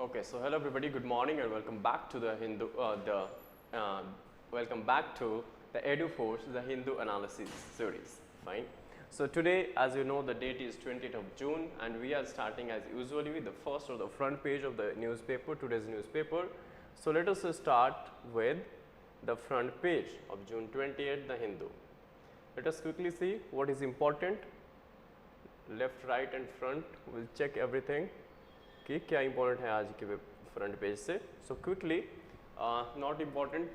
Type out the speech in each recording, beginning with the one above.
Okay, so hello everybody, good morning and welcome back to the welcome back to the EduphoreIAS, the Hindu analysis series. Fine. So today, as you know, the date is 20th of June and we are starting as usually with the first or the front page of the newspaper, today's newspaper. So let us start with the front page of June 20th, the Hindu. Let us quickly see what is important. Left, right and front, we'll check everything. कि क्या important है आज के front page से. So quickly, not important.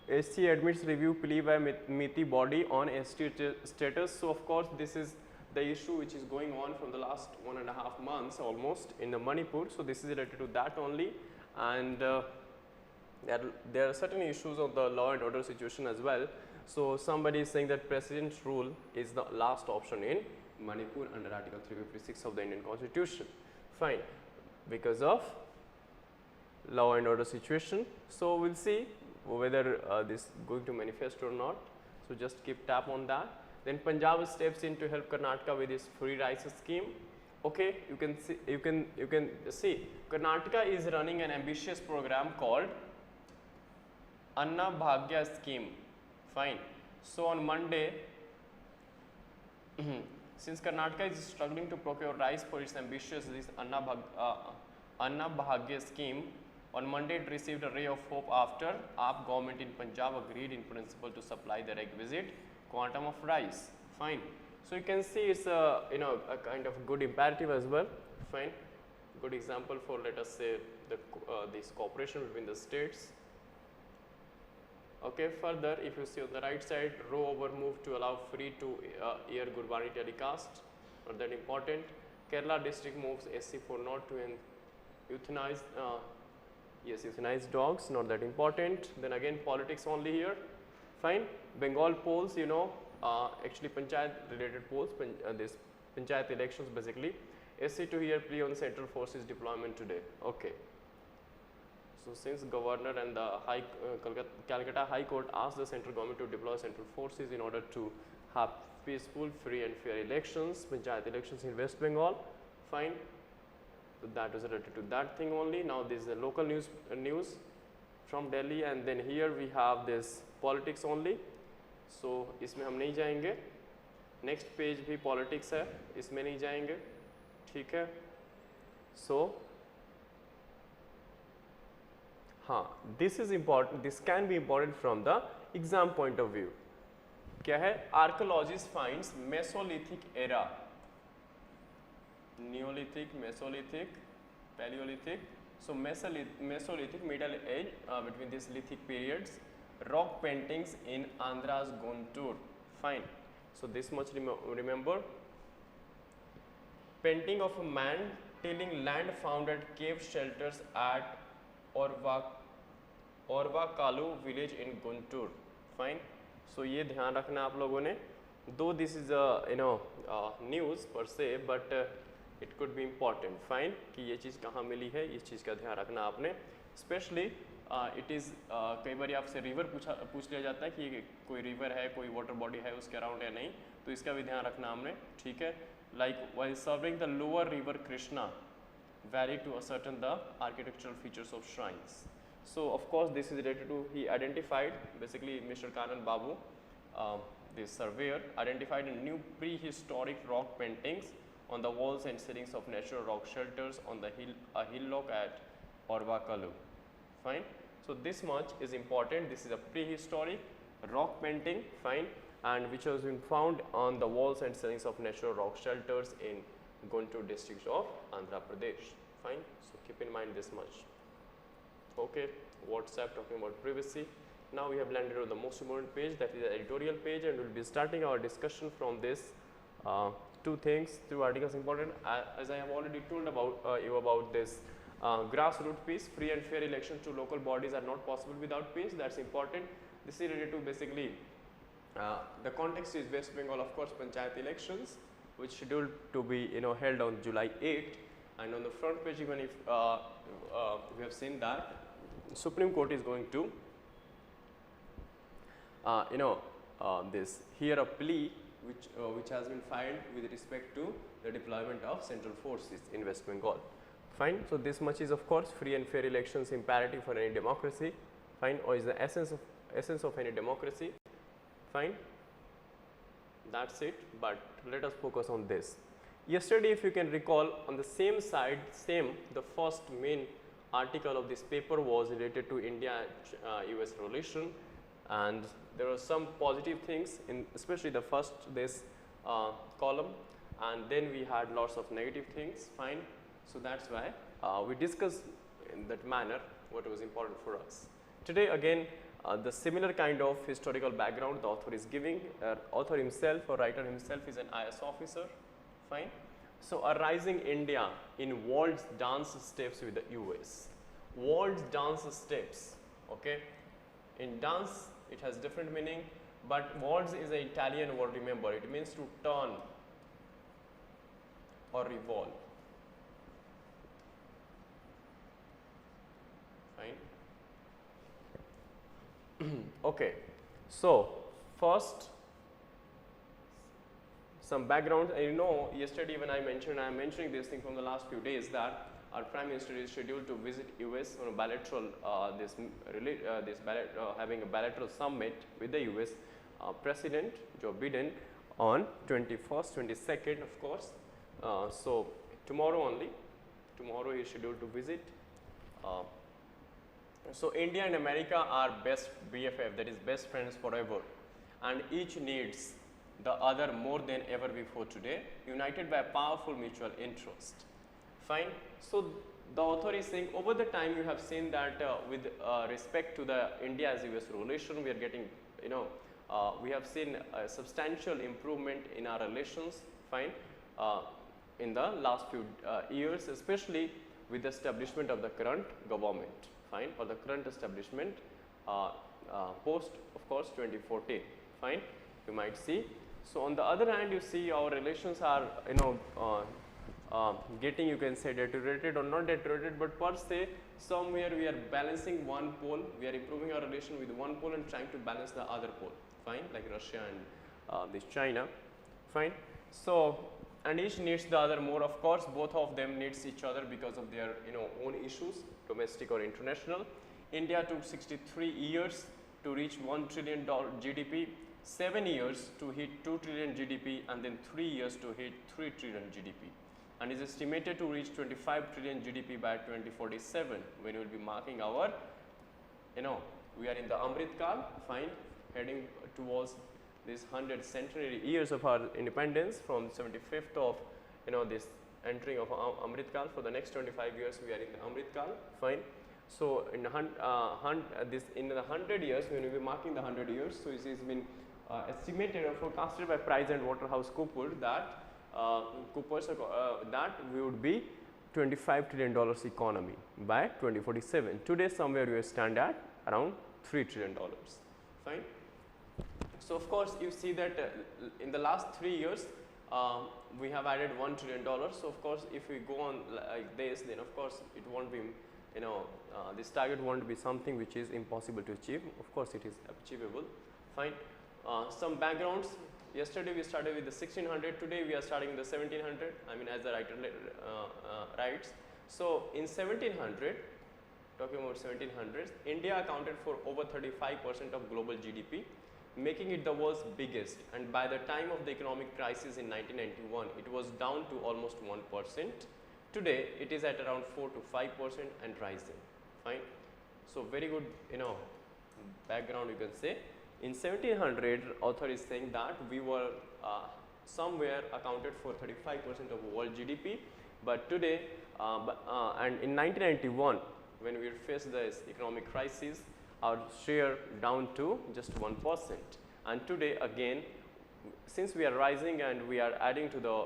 SC admits review plea by MITI body on ST status. So of course this is the issue which is going on from the last 1.5 months almost in the Manipur. So this is related to that only, and there are certain issues of the law and order situation as well. So somebody is saying that president's rule is the last option in Manipur under Article 356 of the Indian Constitution. Fine, because of law and order situation. So we'll see whether this is going to manifest or not. So just keep tap on that. Then Punjab steps in to help Karnataka with its free rice scheme. Okay, you can see Karnataka is running an ambitious program called Anna Bhagya scheme. Fine. So on Monday, since Karnataka is struggling to procure rice for its ambitious Anna Bhagya scheme, on Monday it received a ray of hope after AAP government in Punjab agreed in principle to supply the requisite quantum of rice. Fine. So you can see it's a a kind of good imperative as well. Fine. Good example for, let us say, this cooperation between the states. Okay, further if you see on the right side, row over move to allow free to air Gurbani telecast, not that important. Kerala district moves SC for not to euthanize euthanize dogs, not that important. Then again politics only here. Fine. Bengal polls, actually panchayat related polls, this panchayat elections basically. SC to hear plea on central forces deployment today. Okay. So since governor and the Calcutta High Court asked the central government to deploy central forces in order to have peaceful, free and fair elections, panchayat elections in West Bengal. Fine. So that was related to that thing only. Now this is the local news from Delhi, and then here we have this politics only. So इसमें हम नहीं जाएंगे. Next page भी politics है, इसमें नहीं जाएंगे. ठीक है. So this is important. This can be important from the exam point of view. क्या है? Archaeologist finds Mesolithic era, Neolithic, Mesolithic, Paleolithic. So Mesolithic, Middle Age, between these lithic periods, rock paintings in Andhra's Guntur. Fine. So this much remember. Painting of a man tilling land found at cave shelters at Orvakalu village in Guntur. Fine. So ये ध्यान रखना आप लोगों ने. Though this is a news per se, but it could be important. Fine. कि ये चीज़ कहाँ मिली है, इस चीज़ का ध्यान रखना आपने. Especially it is कई बार आपसे river पूछ लिया जाता है कि कोई river है, कोई water body है उसके around या नहीं, तो इसका भी ध्यान रखना हमने. ठीक है. Like while surveying the lower river Krishna, vary to ascertain the architectural features of shrines. So of course this is related to, he identified, basically Mr. Kanan Babu, this surveyor, identified new prehistoric rock paintings on the walls and ceilings of natural rock shelters on the hillock at Orvakalu. Fine. So this much is important. This is a prehistoric rock painting, fine, and which has been found on the walls and ceilings of natural rock shelters in Guntur district of Andhra Pradesh. Fine. So keep in mind this much. Okay. WhatsApp talking about privacy. Now we have landed on the most important page, that is the editorial page, and we will be starting our discussion from this two articles important. As I have already told about you about this grassroots peace, free and fair elections to local bodies are not possible without peace. That's important. This is related to basically the context is West Bengal, of course, panchayat elections, which scheduled to be held on July 8th, and on the front page, even if we have seen that Supreme Court is going to this here a plea which has been filed with respect to the deployment of central forces in West Bengal. Fine. So this much is of course free and fair elections imperative for any democracy. Fine. Or is the essence of any democracy. Fine. That's it. But let us focus on this. Yesterday, if you can recall, on the same side, the first main article of this paper was related to India-US relation, and there were some positive things in especially the first column, and then we had lots of negative things. Fine. So that's why we discussed in that manner what was important for us. Today again the similar kind of historical background the author is giving. Author himself or writer himself is an IAS officer. Fine. So a rising India in world's dance steps with the US. World's dance steps. Okay. In dance it has different meaning, but waltz is an Italian word, remember, it means to turn or revolve. Fine. Okay. So first some background. You know, yesterday when I am mentioning this thing from the last few days that our Prime Minister is scheduled to visit US on a bilateral having a bilateral summit with the US President Joe Biden on 21st, 22nd, of course. So tomorrow only. Tomorrow he is scheduled to visit. So India and America are best BFF, that is best friends forever, and each needs the other more than ever before today, united by powerful mutual interest. Fine. So the author is saying over the time you have seen that with respect to the India-US relation, we are getting, we have seen a substantial improvement in our relations. Fine. In the last few years, especially with the establishment of the current government. Fine. Or the current establishment post, of course, 2014. Fine. You might see. So on the other hand, you see our relations are, getting, you can say, deteriorated or not deteriorated, but per se somewhere we are balancing one pole, we are improving our relation with one pole and trying to balance the other pole. Fine. Like Russia and this China. Fine. So and each needs the other more, of course both of them needs each other because of their own issues, domestic or international. India took 63 years to reach $1 trillion GDP, 7 years to hit 2 trillion GDP, and then 3 years to hit 3 trillion GDP, and is estimated to reach 25 trillion GDP by 2047, when we will be marking our, we are in the Amrit Kal. Fine. Heading towards this 100 centenary years of our independence from 75th of this entering of Amrit Kal. For the next 25 years we are in the Amrit Kal. Fine. So in the 100 years, when we will be marking the 100 years, so it has been estimated or forecasted by Price and Waterhouse Coopers that that we would be $25 trillion economy by 2047. Today somewhere we stand at around $3 trillion. Fine. So of course you see that in the last 3 years we have added $1 trillion. So of course if we go on like this, then of course it won't be, this target won't be something which is impossible to achieve. Of course it is achievable. Fine. Some backgrounds. Yesterday we started with the 1600, today we are starting with the 1700, I mean as the writer writes. So in 1700, talking about 1700s, India accounted for over 35% of global GDP, making it the world's biggest, and by the time of the economic crisis in 1991, it was down to almost 1%. Today it is at around 4 to 5% and rising. Fine. So very good, background, you can say. In 1700, author is saying that we were somewhere accounted for 35% of world GDP, but today and in 1991, when we faced this economic crisis, our share down to just 1%, and today again, since we are rising and we are adding to the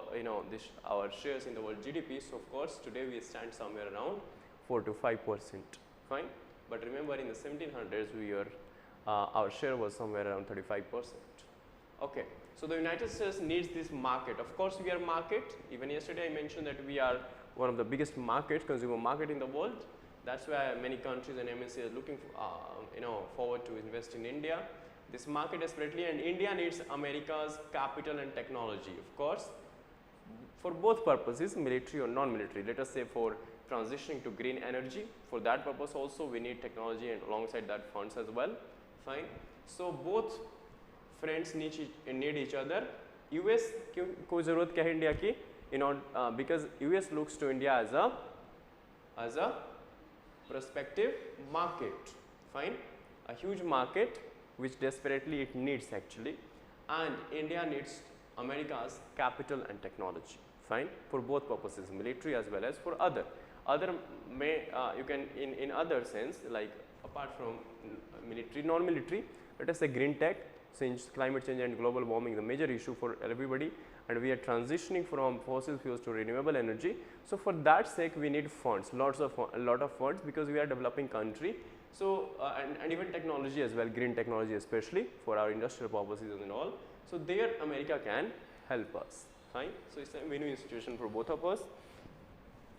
our shares in the world GDP, so of course today we stand somewhere around 4 to 5%. Fine. But remember in the 1700s we are our share was somewhere around 35%. Okay. So the United States needs this market. Of course we are market. Even yesterday I mentioned that we are one of the biggest markets, consumer market in the world. That's why many countries and MNCs are looking for, forward to invest in India. This market desperately, and India needs America's capital and technology, of course, for both purposes, military or non-military. Let us say for transitioning to green energy. For that purpose also we need technology and alongside that funds as well. Fine. So both friends need each other. US को ज़रूरत क्या है India की? Because US looks to India as a prospective market. Fine. A huge market which desperately it needs actually, and India needs America's capital and technology. Fine, for both purposes, military as well as for other may you can in other sense, like apart from military, non-military, let us say green tech, since climate change and global warming is a major issue for everybody and we are transitioning from fossil fuels to renewable energy. So for that sake we need funds, a lot of funds, because we are a developing country. So and even technology as well, green technology especially for our industrial purposes and all. So there America can help us. Fine. So it's a win-win situation for both of us.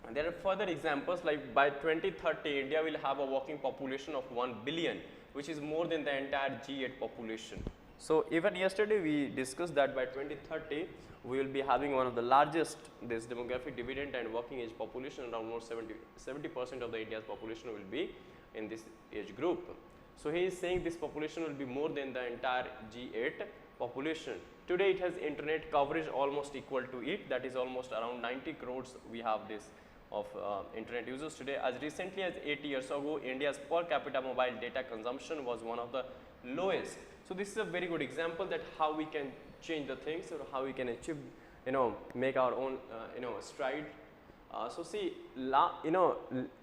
And there are further examples, like by 2030 India will have a working population of 1 billion, which is more than the entire G8 population. So even yesterday we discussed that by 2030 we will be having one of the largest this demographic dividend and working age population, around almost 70% of the India's population will be in this age group. So he is saying this population will be more than the entire G8 population. Today it has internet coverage almost equal to it, that is almost around 90 crores we have this of internet users today. As recently as 8 years ago, India's per capita mobile data consumption was one of the lowest. So this is a very good example that how we can change the things or how we can achieve, make our own, stride. So see,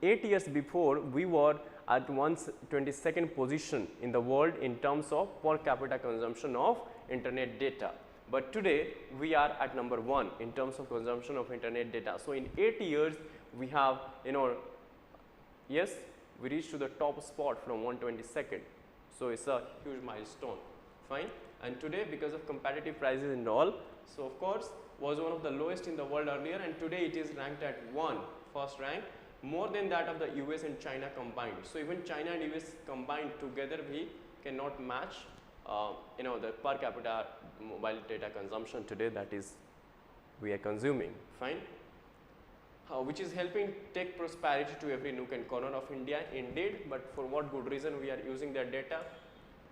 8 years before we were at 122nd position in the world in terms of per capita consumption of internet data, but today we are at number 1 in terms of consumption of internet data. So in 8 years we have, yes, we reached to the top spot from 122nd. So it's a huge milestone. Fine. And today, because of competitive prices and all, so of course was one of the lowest in the world earlier, and today it is ranked at first rank, more than that of the US and China combined. So even China and US combined together we cannot match the per capita mobile data consumption today that is we are consuming. Fine. Which is helping take prosperity to every nook and corner of India indeed, but for what good reason we are using their data,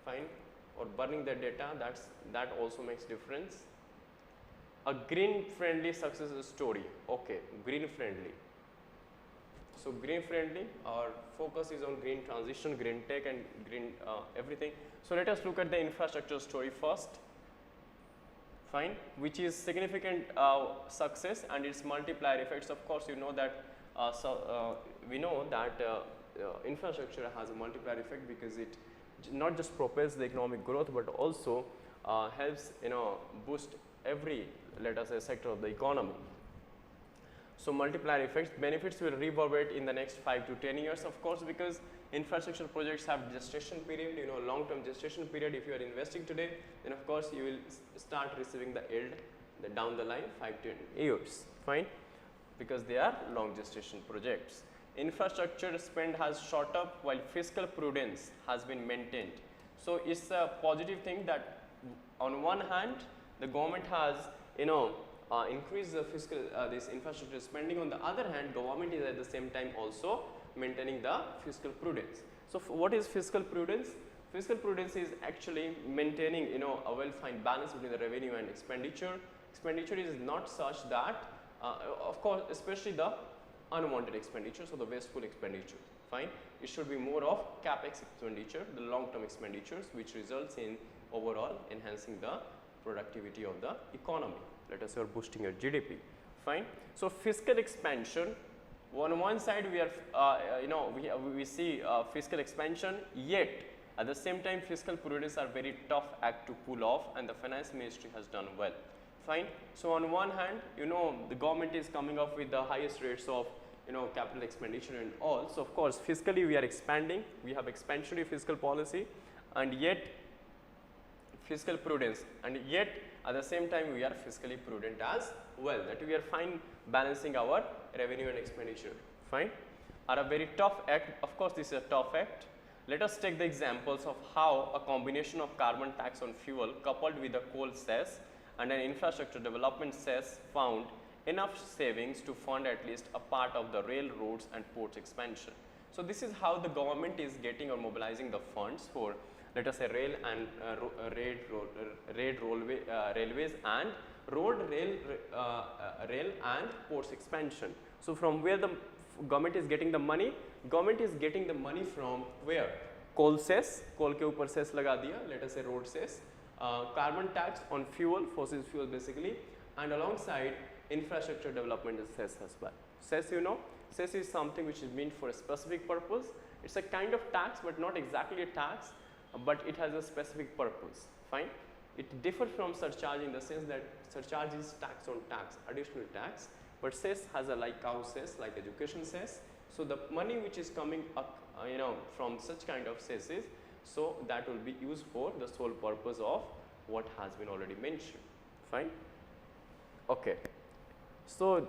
fine, or burning their data, that also makes difference. A green friendly success story. Okay, green friendly. So green friendly, our focus is on green transition, green tech and green everything. So let us look at the infrastructure story first. Fine, which is significant success and its multiplier effects. Of course, you know that we know that infrastructure has a multiplier effect because it not just propels the economic growth but also helps boost every, let us say, sector of the economy. So multiplier effects, benefits will reverberate in the next 5 to 10 years, of course, because infrastructure projects have gestation period, long-term gestation period. If you are investing today, then of course you will start receiving the yield down the line 5 to 10 years. Fine, because they are long gestation projects. Infrastructure spend has shot up while fiscal prudence has been maintained. So it's a positive thing that on one hand the government has increased the fiscal this infrastructure spending. On the other hand, government is at the same time also maintaining the fiscal prudence. So what is fiscal prudence? Fiscal prudence is actually maintaining a well-defined balance between the revenue and expenditure. Expenditure is not such that of course especially the unwanted expenditure, so the wasteful expenditure. Fine, it should be more of capex expenditure, the long-term expenditures, which results in overall enhancing the productivity of the economy. Let us say boosting your GDP. Fine. So fiscal expansion. On one side we are we see fiscal expansion, yet at the same time fiscal prudence are very tough act to pull off, and the finance ministry has done well. Fine. So on one hand, the government is coming up with the highest rates of capital expenditure and all. So of course fiscally we are expanding, we have expansionary fiscal policy, and yet fiscal prudence, and yet at the same time we are fiscally prudent as well, that we are fine balancing our revenue and expenditure. Fine, are a very tough act. Of course this is a tough act. Let us take the examples of how a combination of carbon tax on fuel coupled with the coal cess and an infrastructure development cess found enough savings to fund at least a part of the railroads and ports expansion. So this is how the government is getting or mobilizing the funds for, let us say, rail and railways and rail and ports expansion. So from where the government is getting the money? Government is getting the money from where? Coal cess, coal के ऊपर cess लगा दिया, let us say road cess, carbon tax on fuel, fossil fuel basically, and alongside infrastructure development is cess as well. Cess, you know, cess is something which is meant for a specific purpose. It's a kind of tax, but not exactly a tax, but it has a specific purpose. Fine. It differs from surcharge in the sense that surcharge is tax on tax, additional tax, but cess has a like cow cess, like education cess. So the money which is coming up, from such kind of cesses, so that will be used for the sole purpose of what has been already mentioned. Fine. Okay. So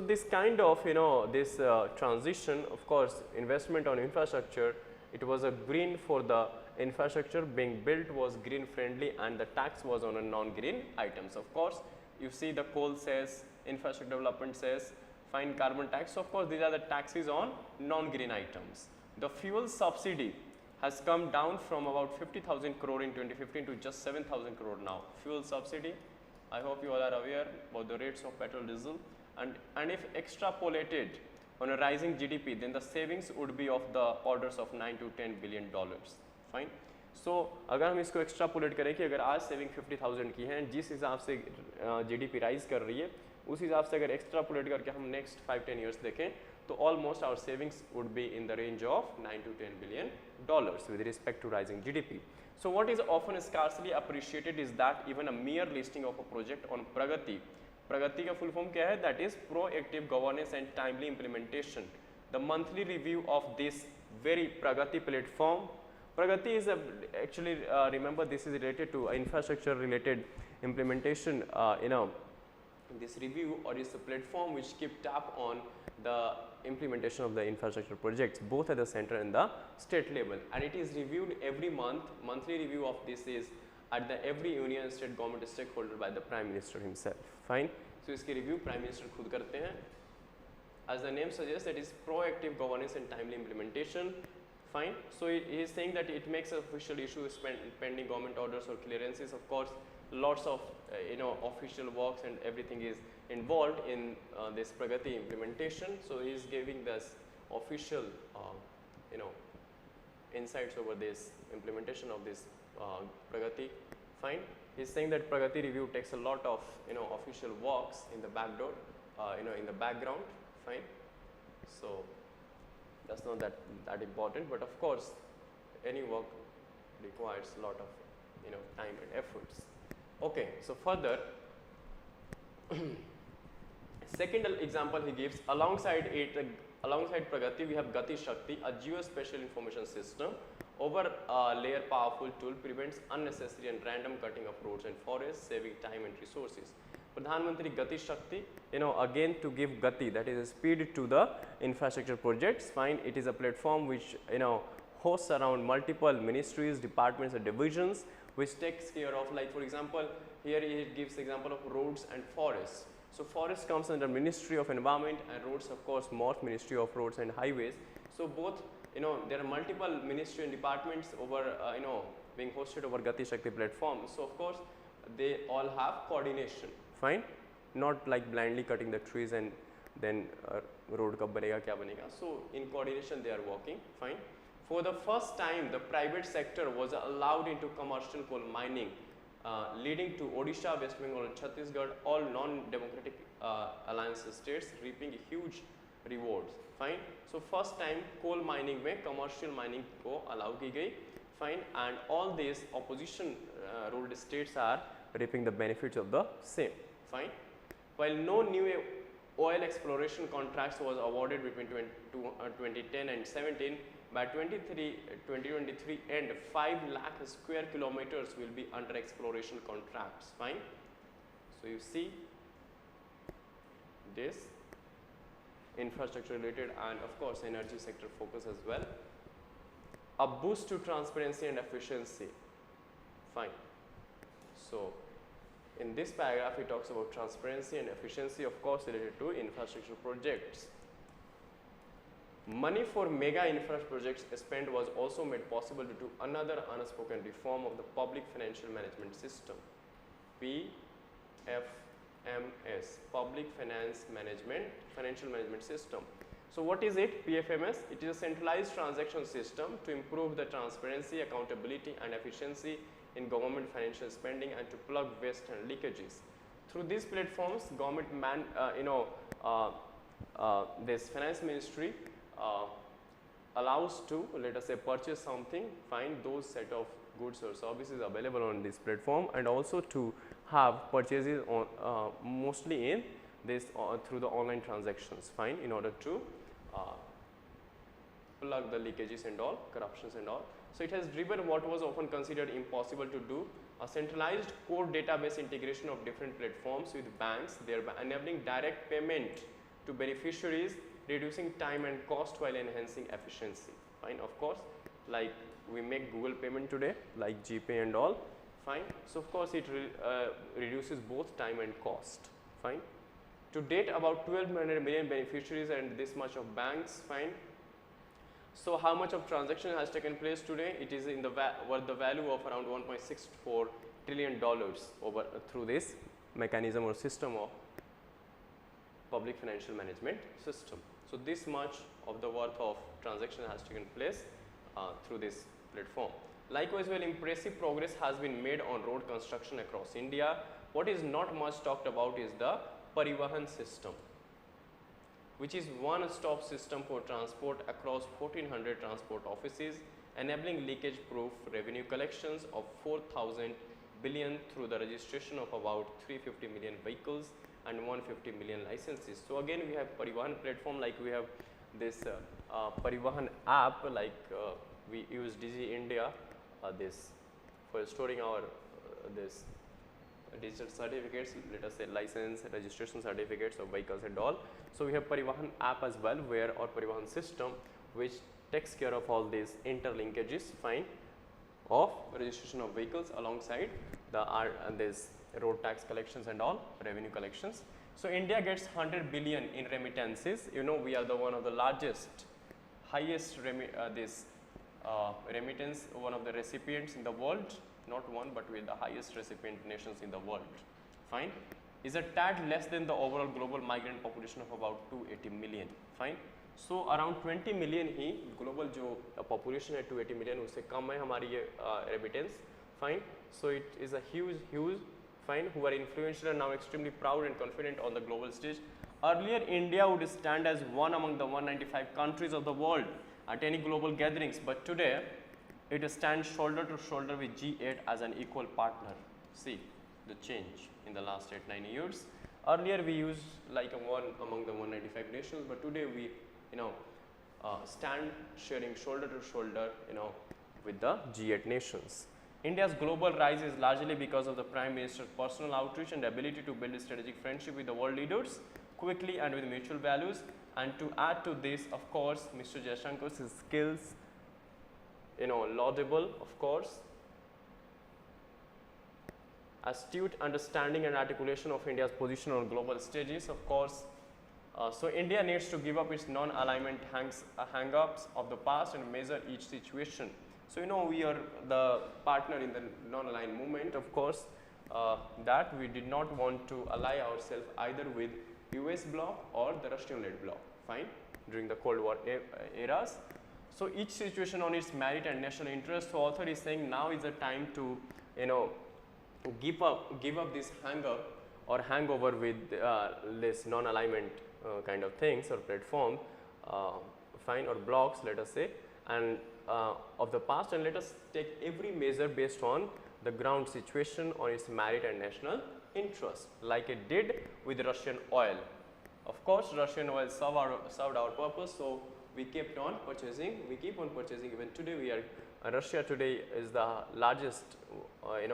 this kind of this transition, of course, investment on infrastructure, it was a green for the infrastructure being built was green friendly, and the tax was on a non-green items. Of course, you see the coal cess, infrastructure development cess, fine, carbon tax. So of course, these are the taxes on non-green items. The fuel subsidy has come down from about 50,000 crore in 2015 to just 7,000 crore now. Fuel subsidy, I hope you all are aware about the rates of petrol, diesel, and if extrapolated on a rising GDP, then the savings would be of the orders of 9 to 10 billion dollars. Fine. So अगर हम इसको extrapolate करें कि अगर आज saving 50,000 की है, जिस हिसाब से GDP राइज कर रही है, उस हिसाब से अगर एक्स्ट्रापोलेट करके हम नेक्स्ट 5-10 ईयर्स देखें, तो almost our savings would be in the range of 9 to 10 billion dollars with respect to rising GDP. So what is often scarcely appreciated is that even a mere listing of a project on Pragati, Pragati का full form क्या है? That is proactive governance and timely implementation. The monthly review of this very Pragati platform. Pragati is actually remember this is related to infrastructure related implementation. This review or is a platform which keep tab on the implementation of the infrastructure projects both at the center and the state level, and it is reviewed every month. Monthly review of this is at the every union and state government stakeholder by the Prime Minister himself. Fine. So इसकी review Prime Minister खुद करते हैं. As the name suggests, that is proactive governance and timely implementation. Fine. So he is saying that it makes official issues pending government orders or clearances. Of course, lots of official works and everything is involved in this Pragati implementation. So he is giving this official insights over this implementation of this Pragati. Fine. He is saying that Pragati review takes a lot of official works in the backdoor, in the background. Fine. So that's not that important, but of course any work requires a lot of time and efforts. Okay, so further second example he gives, alongside Pragati we have Gati Shakti, a geospatial information system. Over layer powerful tool prevents unnecessary and random cutting of roads and forests, saving time and resources. Pradhan Mantri Gati Shakti, again to give Gati, that is speed to the infrastructure projects. Fine, it is a platform which hosts around multiple ministries, departments and divisions, which takes care of, like for example, here it gives example of roads and forests. So forest comes under Ministry of Environment, and roads of course more Ministry of Roads and Highways. So both there are multiple ministry and departments over being hosted over Gati Shakti platform. So of course they all have coordination. Fine, not like blindly cutting the trees and then road kab banega kya banega. So in coordination they are working. Fine. For the first time, the private sector was allowed into commercial coal mining, leading to Odisha, West Bengal and Chhattisgarh, all non-democratic alliance states reaping huge rewards. Fine. So first time coal mining में commercial mining को allow की गई. Fine. And all these opposition ruled states are reaping the benefits of the same. Fine. While no new oil exploration contracts was awarded between 2010 and 17, by 2023 end 5 lakh square kilometers will be under exploration contracts. Fine. So you see this infrastructure related and of course energy sector focus as well. A boost to transparency and efficiency. Fine. So in this paragraph he talks about transparency and efficiency, of course related to infrastructure projects. Money for mega infrastructure projects spent was also made possible due to another unspoken reform of the public financial management system, PFMS, Public Financial Management System. So what is it? PFMS, it is a centralized transaction system to improve the transparency, accountability and efficiency in government financial spending and to plug waste and leakages. Through these platforms, government this finance ministry allows to, let us say, purchase something, find those set of goods or services available on this platform, and also to have purchases on mostly in this through the online transactions, fine, in order to plug the leakages and all, corruptions and all. So it has driven what was often considered impossible to do, a centralized core database integration of different platforms with banks, thereby enabling direct payment to beneficiaries, reducing time and cost while enhancing efficiency, fine. Of course, like we make Google payment today, like GPay and all, fine. So of course it reduces both time and cost, fine. To date, about 1200 million beneficiaries and this much of banks, fine. So how much of transaction has taken place today? It is in the worth the value of around $1.64 trillion over through this mechanism or system of public financial management system. So this much of the worth of transaction has taken place through this platform. Likewise, well, impressive progress has been made on road construction across India. What is not much talked about is the Parivahan system, which is one-stop system for transport across 1400 transport offices, enabling leakage-proof revenue collections of 4,000 billion through the registration of about 350 million vehicles and 150 million licenses. So again, we have Parivahan platform, like we have this Parivahan app, like we use Digi India this for storing our this digital certificates, let us say license, registration certificates of vehicles and all. So we have Parivahan app as well, where our Parivahan system which takes care of all these interlinkages, fine, of registration of vehicles alongside the this road tax collections and all revenue collections. So India gets 100 billion in remittances. You know, we are the one of the largest, highest remittance, one of the recipients in the world, not one but with the highest recipient nations in the world, fine, is a tad less than the overall global migrant population of about 280 million, fine. So around 20 million he global जो population है 280 million उससे कम है हमारी ये remittance, fine. So it is a huge, fine, who are influential and now extremely proud and confident on the global stage. Earlier, India would stand as one among the 195 countries of the world at any global gatherings, but today it stands shoulder to shoulder with G8 as an equal partner. See the change in the last 8-9 years. Earlier we used like a one among the 195 nations, but today we stand sharing shoulder to shoulder with the G8 nations. India's global rise is largely because of the Prime Minister's personal outreach and ability to build a strategic friendship with the world leaders quickly and with mutual values. And to add to this, of course, Mr. Jaishankar's skills, laudable, of course. Astute understanding and articulation of India's position on global stages, of course. So India needs to give up its non-alignment hang-ups of the past and measure each situation. So we are the partner in the non-aligned movement, of course, that we did not want to ally ourselves either with US bloc or the Russian-led bloc, fine, during the Cold War eras. So each situation on its merit and national interest. So author is saying now is the time to give up this hang-up or hangover with this non-alignment kind of things or platform, fine, or blocks, let us say, and of the past, and let us take every measure based on the ground situation on its merit and national interest, like it did with Russian oil. Of course, Russian oil served our purpose, so we kept on purchasing. We keep on purchasing. Even today, we are Russia today is the largest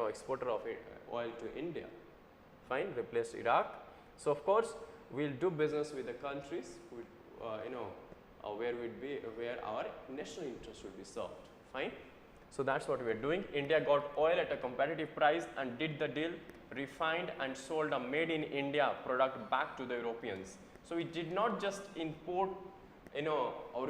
exporter of oil to India. Fine, replaced Iraq. So of course, we'll do business with the countries with, where our national interest will be served. Fine. So that's what we are doing. India got oil at a competitive price and did the deal, refined and sold a made in India product back to the Europeans. So we did not just import, or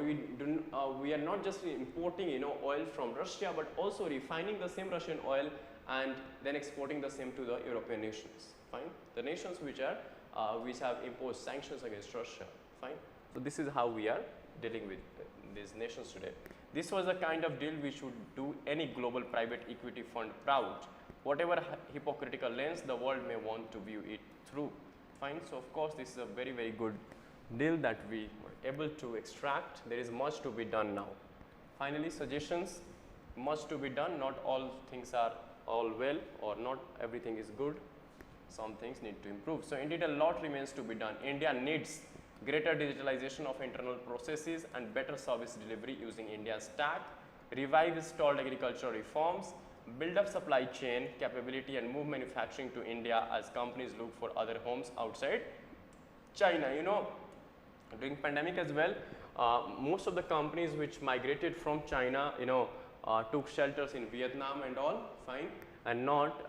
we are not just importing, oil from Russia, but also refining the same Russian oil and then exporting the same to the European nations. Fine. The nations which have imposed sanctions against Russia. Fine. So this is how we are dealing with these nations today. This was a kind of deal which would do any global private equity fund proud, whatever hypocritical lens the world may want to view it through. Fine. So of course this is a very, very good deal that we were able to extract. There is much to be done now. Finally, suggestions, much to be done. Not all things are all well, or not everything is good. Some things need to improve. So indeed a lot remains to be done. India needs greater digitalization of internal processes and better service delivery using India's stack, revive stalled agricultural reforms, build up supply chain capability and move manufacturing to India as companies look for other homes outside China. During pandemic as well, most of the companies which migrated from China, took shelters in Vietnam and all, fine, and not,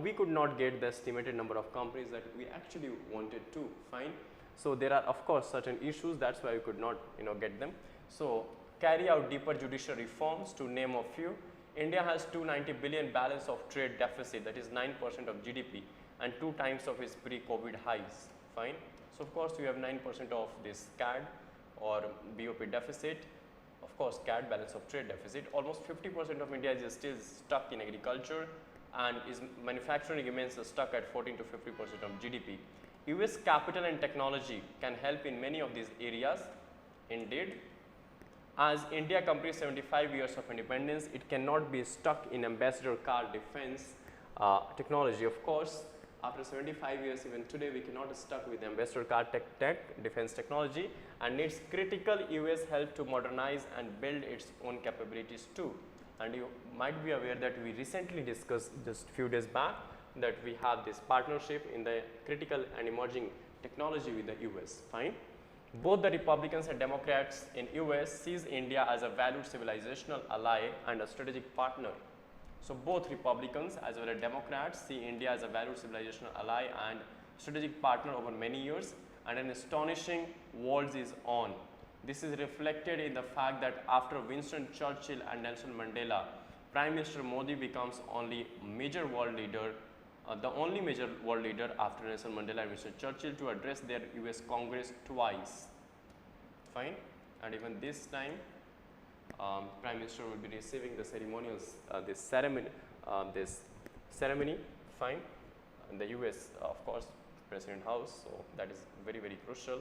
we could not get the estimated number of companies that we actually wanted to, fine. So there are of course certain issues, that's why we could not, get them. So carry out deeper judicial reforms, to name a few. India has 290 billion balance of trade deficit, that is 9% of GDP, and 2 times of its pre-COVID highs, fine. So of course you have 9% of this CAD or BOP deficit. Of course, CAD, balance of trade deficit. Almost 50% of India is still stuck in agriculture, and manufacturing remains stuck at 14 to 50% of GDP. US capital and technology can help in many of these areas. Indeed, as India completes 75 years of independence, it cannot be stuck in ambassador car defense technology. Of course, after 75 years, even today, we cannot be stuck with ambassador car defense technology, and needs critical US help to modernize and build its own capabilities too. And you might be aware that we recently discussed just few days back that we have this partnership in the critical and emerging technology with the US, fine. Both the Republicans and Democrats in US sees India as a valued civilizational ally and a strategic partner. So both Republicans as well as Democrats see India as a valued civilizational ally and strategic partner over many years, and an astonishing world is on. This is reflected in the fact that after Winston Churchill and Nelson Mandela, Prime Minister Modi becomes only major world leader, the only major world leader after Nelson Mandela and Winston Churchill to address their US Congress twice, fine. And even this time, Prime Minister will be receiving the ceremonials, this ceremony, fine. And the US, of course, President House, so that is very, very crucial.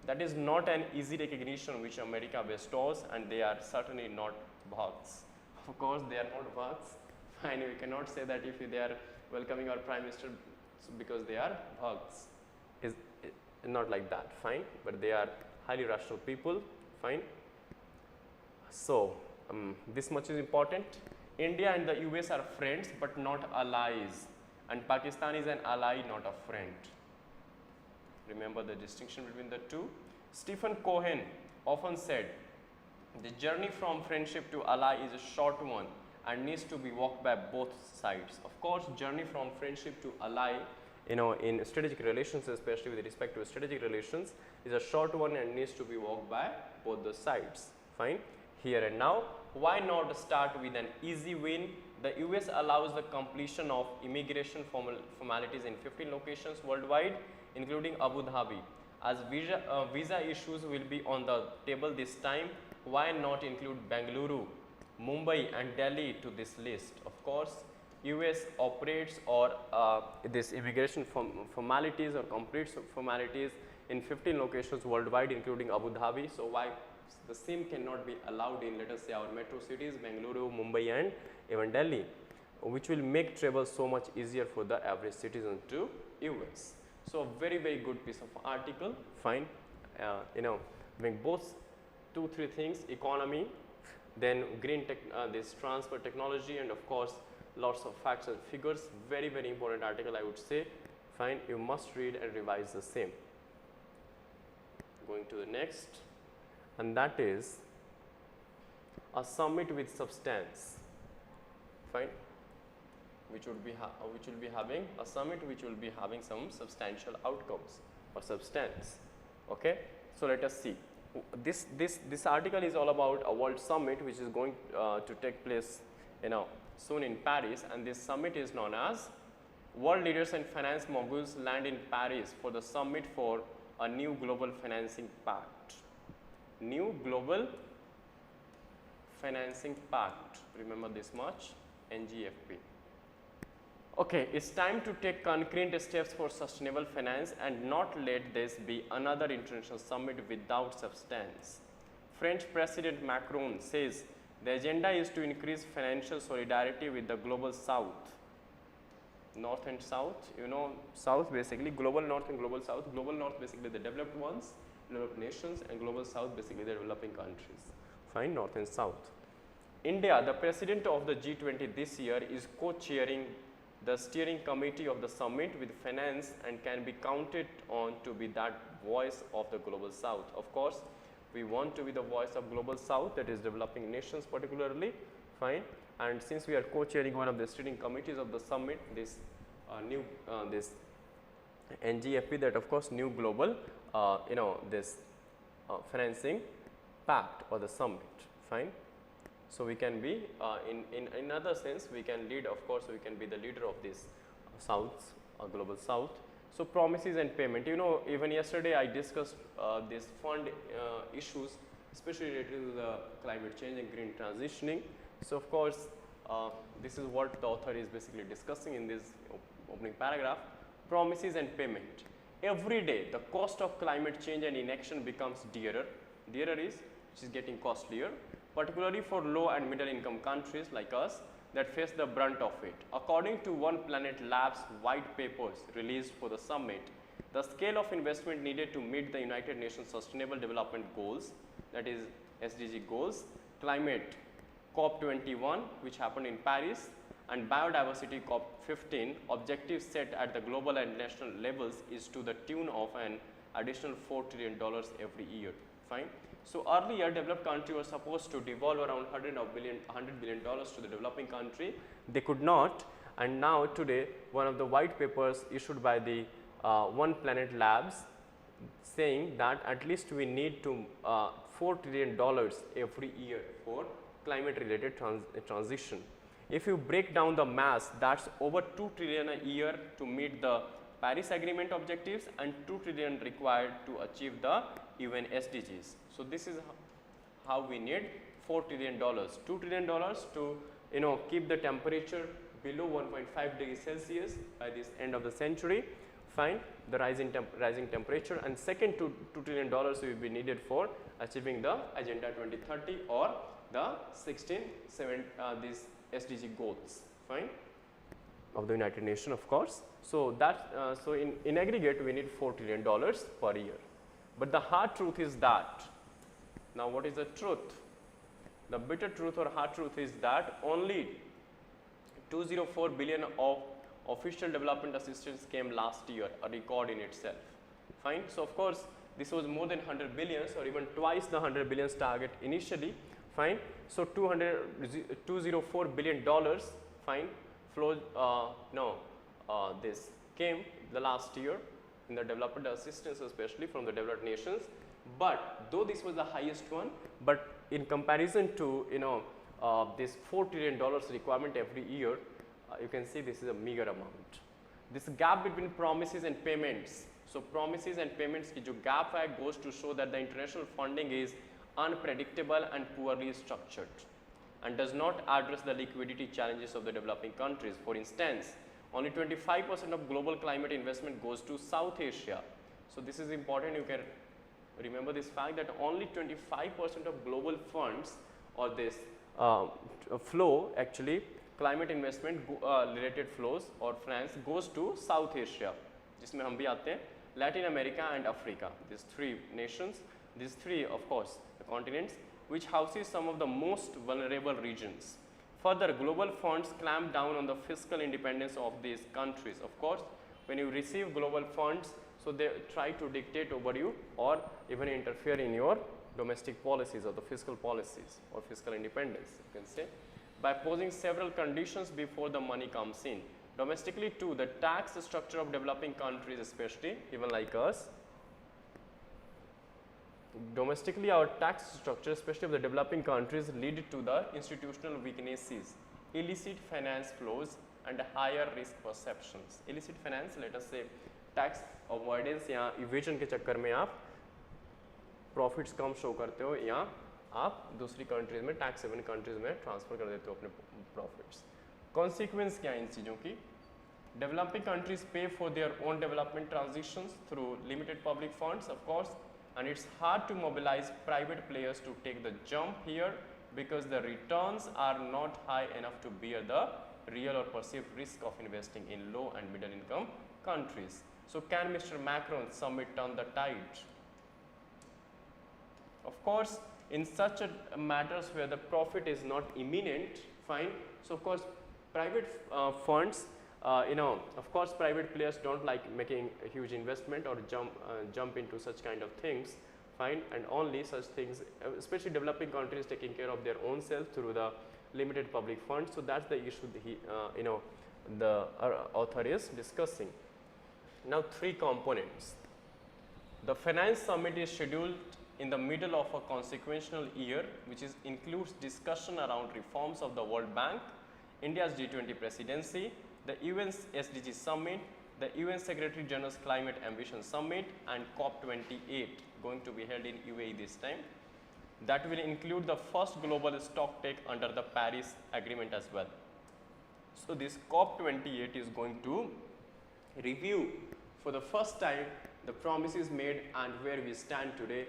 That is not an easy recognition which America bestows, and they are certainly not bhakts. Of course, they are not bhakts, fine. We cannot say that if they are welcoming our Prime Minister because they are bhakts. Is not like that, fine. But they are highly rational people, fine. So this much is important. India and the US are friends but not allies, and Pakistan is an ally, not a friend. Remember the distinction between the two. Stephen Cohen often said, the journey from friendship to ally is a short one and needs to be walked by both sides. Of course, journey from friendship to ally, in strategic relations, especially with respect to strategic relations, is a short one and needs to be walked by both the sides, fine. Here and now, why not start with an easy win? The US allows the completion of immigration formalities in 15 locations worldwide, including Abu Dhabi. As visa issues will be on the table this time, why not include Bengaluru, Mumbai and Delhi to this list? Of course, US operates or this immigration formalities or completes formalities in 15 locations worldwide, including Abu Dhabi. So why the same cannot be allowed in, let us say, our metro cities, Bengaluru, Mumbai and even Delhi, which will make travel so much easier for the average citizen to US. So very, very good piece of article, fine. Make both 2-3 things, economy, then green this transfer technology, and of course lots of facts and figures. Very, very important article, I would say, fine. You must read and revise the same. Going to the next, and that is a summit with substance. fine, which will be having a summit which will be having some substantial outcomes or substance. Okay, so let us see. This article is all about a world summit which is going to take place, soon in Paris, and this summit is known as World Leaders and Finance Moguls land in Paris for the summit for a new global financing pact. New global financing pact. Remember this much, NGFP. Okay, it's time to take concrete steps for sustainable finance and not let this be another international summit without substance. French President Macron says the agenda is to increase financial solidarity with the global south. North and south, south basically, global north and global south. Global north basically the developed ones, developed nations, and global south basically the developing countries. Fine, north and south. India, the president of the G20 this year, is co-chairing the steering committee of the summit with finance and can be counted on to be that voice of the global south. Of course, we want to be the voice of global south, that is developing nations particularly, fine. And since we are co-chairing one of the steering committees of the summit, this this NGFP, that of course new global, this financing pact or the summit, fine. So we can be in another sense we can lead, of course we can be the leader of this south, global south. So promises and payment, even yesterday I discussed this fund issues, especially related to the climate change and green transitioning. So of course this is what the author is basically discussing in this opening paragraph. Promises and payment. Every day the cost of climate change and inaction becomes dearer. Dearer is which is getting costlier, particularly for low and middle income countries like us that face the brunt of it. According to One Planet Labs white papers released for the summit, the scale of investment needed to meet the United Nations Sustainable Development Goals, that is SDG goals, climate COP21 which happened in Paris, and biodiversity COP15 objectives set at the global and national levels is to the tune of an additional $4 trillion every year. Fine. So earlier developed countries were supposed to devolve around $100 billion to the developing country. They could not, and now today one of the white papers issued by the One Planet Labs saying that at least we need to $4 trillion every year for climate related transition. If you break down the mass, that's over 2 trillion a year to meet the Paris Agreement objectives and 2 trillion required to achieve the UN SDGs. So this is how we need $4 trillion, $2 trillion to keep the temperature below 1.5 degrees Celsius by this end of the century. Fine, the rising temperature, and second $2 trillion will be needed for achieving the Agenda 2030 or the 16 these SDG goals, fine, of the United Nations, of course. So that so in aggregate we need $4 trillion per year. But the hard truth is that, now what is the truth? The bitter truth or hard truth is that only 204 billion of official development assistance came last year, a record in itself. Fine. So of course this was more than 100 billions or even twice the 100 billions target initially. Fine. So $204 billion, fine, flowed, this came the last year in the development assistance, especially from the developed nations. But though this was the highest one, but in comparison to this $4 trillion requirement every year, you can see this is a meager amount. This gap between promises and payments. So promises and payments ki jo gap hai goes to show that the international funding is unpredictable and poorly structured and does not address the liquidity challenges of the developing countries. For instance, only 25% of global climate investment goes to South Asia. So this is important, you can remember this fact that only 25% of global funds or this flow, actually climate investment related flows or finance goes to South Asia, जिसमें हम भी आते हैं, Latin America and Africa, these three nations, these three of course the continents which houses some of the most vulnerable regions. Further, global funds clamp down on the fiscal independence of these countries. Of course, when you receive global funds, so they try to dictate over you or even interfere in your domestic policies or the fiscal policies or fiscal independence, you can say. by posing several conditions before the money comes in. Domestically too, the tax structure of developing countries, especially even like us, domestically our tax structure, especially of the developing countries, lead to the institutional weaknesses, illicit finance flows and higher risk perceptions. Illicit finance, let us say tax avoidance या evasion के चक्कर में आप profits कम show करते हो या आप दूसरी कंट्रीज में टैक्स हेवन कंट्रीज में ट्रांसफर कर देते हो अपने प्रॉफिट्स. कॉन्सिक्वेंस क्या है इन चीज़ों की? डेवलपिंग कंट्रीज पे for their own development transitions through limited public funds of course, and it's hard to mobilize private players to take the jump here because the returns are not high enough to bear the real or perceived risk of investing in low and middle income countries. So can Mr. Macron summit turn the tide? Of course, in such a matters where the profit is not imminent, fine. So of course, private funds, of course, private players don't like making a huge investment or jump into such kind of things, fine. And only such things, especially developing countries, taking care of their own self through the limited public funds. So that's the issue the author is discussing. Now, three components. The finance summit is scheduled in the middle of a consequential year, which includes discussion around reforms of the World Bank, India's G20 presidency, the UN's SDG summit, the UN Secretary General's Climate Ambition Summit, and COP28 going to be held in UAE this time. That will include the first global stock take under the Paris Agreement as well. So this COP28 is going to review for the first time the promises made and where we stand today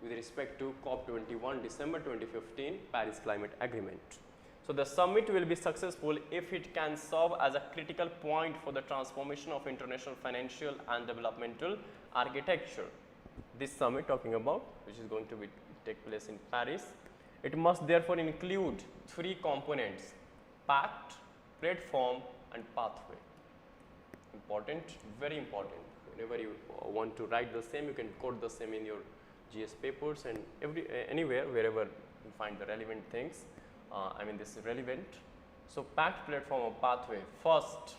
with respect to COP21 December 2015 Paris Climate Agreement. So the summit will be successful if it can serve as a critical point for the transformation of international financial and developmental architecture. This summit talking about, which is going to take place in Paris, it must therefore include three components: pact, platform and pathway. Important, very important. Whenever you want to write the same, you can quote the same in your GS papers and anywhere, wherever you find the relevant things. This is relevant. So pact, platform or pathway. First,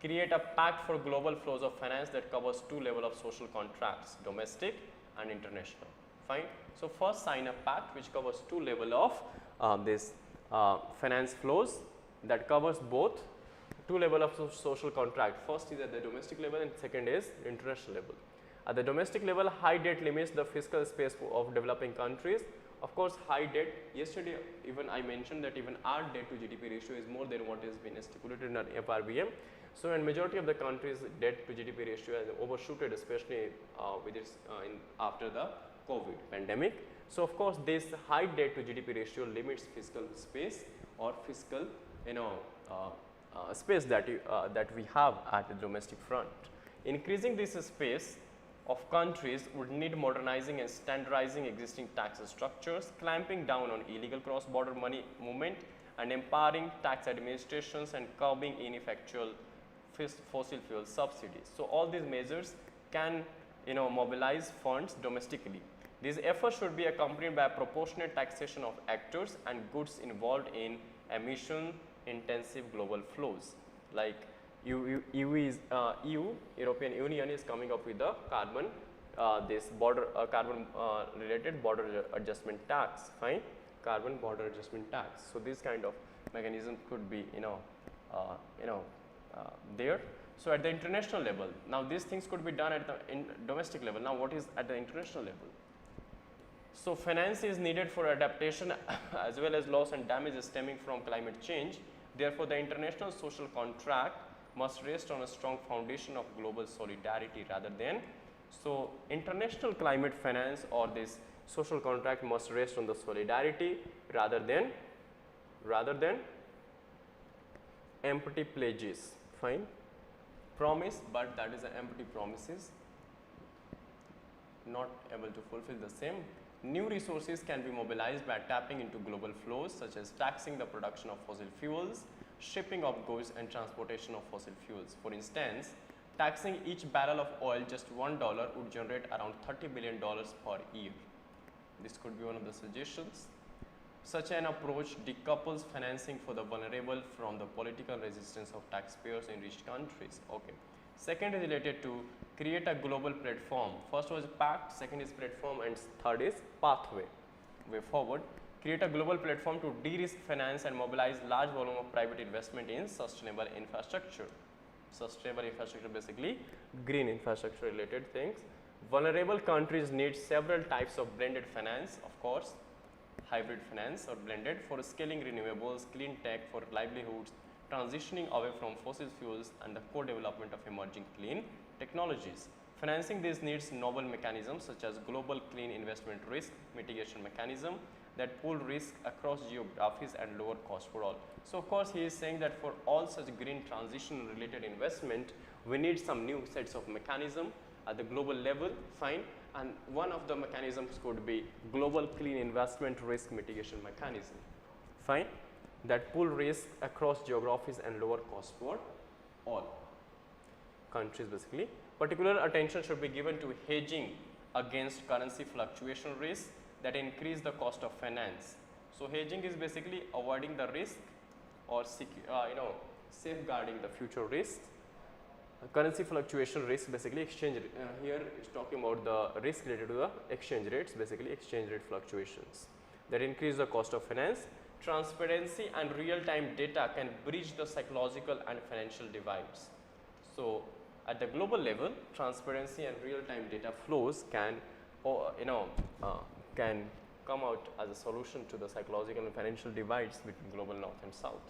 create a pact for global flows of finance that covers two levels of social contracts, domestic and international. Fine. So first, sign a pact which covers two levels of this finance flows that covers both two levels of social contract. First is at the domestic level and second is international level. At the domestic level, high debt limits the fiscal space of developing countries. Of course, high debt, yesterday even I mentioned that even our debt to GDP ratio is more than what has been stipulated in our FRBM. So, in majority of the countries, debt to GDP ratio has overshooted, especially after the COVID pandemic. So, of course, this high debt to GDP ratio limits fiscal space or fiscal space that we have at the domestic front. Increasing this space of countries would need modernizing and standardizing existing tax structures, clamping down on illegal cross-border money movement, and empowering tax administrations and curbing ineffectual fossil fuel subsidies. So all these measures can mobilize funds domestically. These efforts should be accompanied by a proportionate taxation of actors and goods involved in emission intensive global flows. Like European Union is coming up with the carbon related border adjustment tax, fine, carbon border adjustment tax. So this kind of mechanism could be there. So at the international level, now these things could be done at the domestic level. Now what is at the international level? So finance is needed for adaptation as well as loss and damage stemming from climate change. Therefore, the international social contract must rest on a strong foundation of global solidarity rather than, so international climate finance or this social contract must rest on the solidarity rather than empty pledges, fine, promise, but that is an empty promises, not able to fulfill the same. New resources can be mobilized by tapping into global flows such as taxing the production of fossil fuels, shipping of goods and transportation of fossil fuels. For instance, taxing each barrel of oil just $1 would generate around $30 billion per year. This could be one of the suggestions. Such an approach decouples financing for the vulnerable from the political resistance of taxpayers in rich countries. Okay. Second is related to create a global platform. First was pact, second is platform, and third is pathway, way forward. Create a global platform to de-risk finance and mobilize large volume of private investment in sustainable infrastructure. Sustainable infrastructure, basically green infrastructure related things. Vulnerable countries need several types of blended finance, of course, hybrid finance or blended, for scaling renewables, clean tech for livelihoods, transitioning away from fossil fuels, and the co-development of emerging clean technologies. Financing these needs novel mechanisms such as global clean investment risk mitigation mechanism that pool risk across geographies and lower cost for all. So, of course, he is saying that for all such green transition related investment, we need some new sets of mechanism at the global level, fine, and one of the mechanisms could be global clean investment risk mitigation mechanism, fine, that pool risk across geographies and lower cost for all countries. Basically, particular attention should be given to hedging against currency fluctuation risk that increase the cost of finance. So, hedging is basically avoiding the risk or safeguarding the future risks. Currency fluctuation risk, basically exchange here it's talking about the risk related to the exchange rates, basically exchange rate fluctuations that increase the cost of finance. Transparency and real time data can bridge the psychological and financial divides. So, at the global level, transparency and real time data flows can can come out as a solution to the psychological and financial divides between global north and south.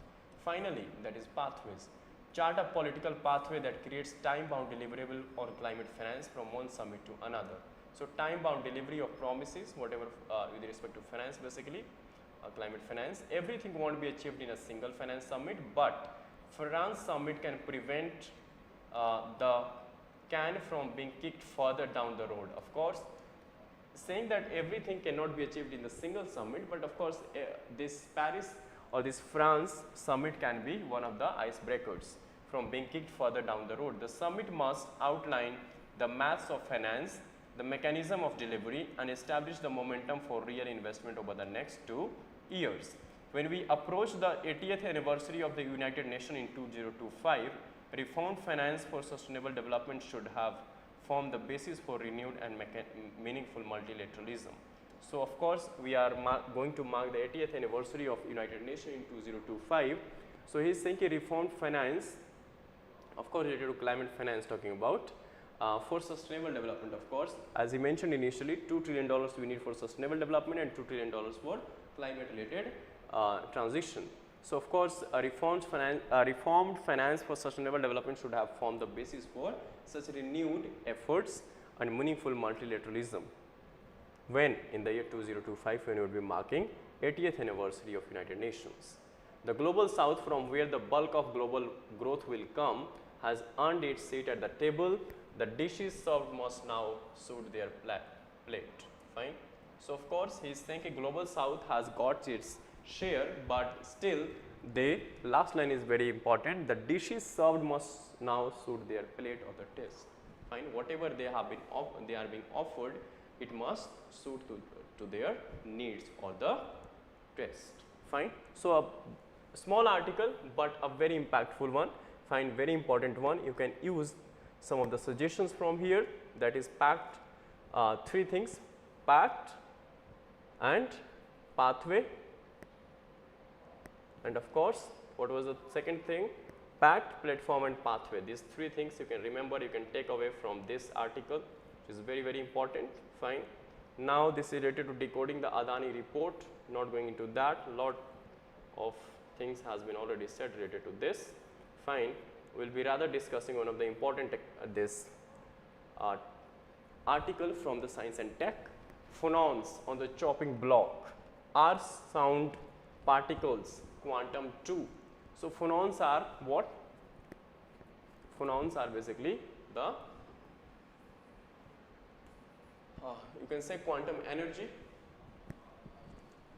Finally, that is pathways. Chart a political pathway that creates time-bound deliverable on climate finance from one summit to another. So, time-bound delivery of promises, whatever with respect to finance, basically climate finance. Everything won't be achieved in a single finance summit, but finance summit can prevent the can from being kicked further down the road. Of course, saying that everything cannot be achieved in the single summit, but of course, this Paris or this France summit can be one of the icebreakers from being kicked further down the road. The summit must outline the maths of finance, the mechanism of delivery, and establish the momentum for real investment over the next 2 years. When we approach the 80th anniversary of the United Nations in 2025, reformed finance for sustainable development should have formed the basis for renewed and meaningful multilateralism. So, of course, we are going to mark the 80th anniversary of United Nations in 2025. So, he is saying a reformed finance, of course, related to climate finance, talking about for sustainable development. Of course, as he mentioned initially, $2 trillion we need for sustainable development and $2 trillion for climate related transition. So, of course, a reformed finance for sustainable development should have formed the basis for such renewed efforts and meaningful multilateralism. When in the year 2025, when we will be marking 80th anniversary of United Nations. The global south, from where the bulk of global growth will come, has earned its seat at the table. The dishes served must now suit their plate. Fine. So, of course, he is saying a global south has got its share, but still the last line is very important. The dishes served must now suit their plate or the taste. Fine. Whatever they are being offered, it must suit to their needs or the taste. Fine. So, a small article, but a very impactful one. Fine, very important one. You can use some of the suggestions from here, that is pact, 3 things: pact and pathway, and of course, what was the second thing? Pact, platform and pathway. These 3 things you can remember, you can take away from this article, which is very, very important. Fine. Now, this is related to decoding the Adani report, not going into that. Lot of things has been already said related to this. Fine. We will be rather discussing one of the important this article from the Science and Tech. Phonons on the chopping block are sound particles, quantum 2. So, phonons are what? Phonons are basically the you can say quantum energy.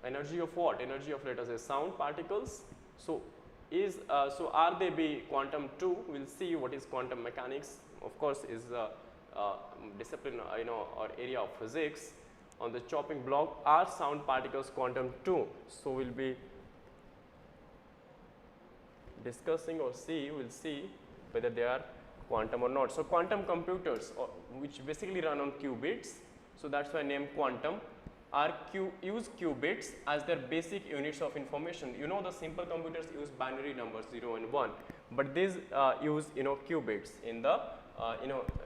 Energy of what? Energy of, let us say, sound particles. So, are they be quantum 2? We will see what is quantum mechanics. Of course, is a discipline or area of physics. on the chopping block, are sound particles quantum too? So we'll be discussing or we'll see whether they are quantum or not. So quantum computers, which basically run on qubits, so that's why name quantum, use qubits as their basic units of information. You know, the simple computers use binary numbers 0 and 1, but these use qubits in the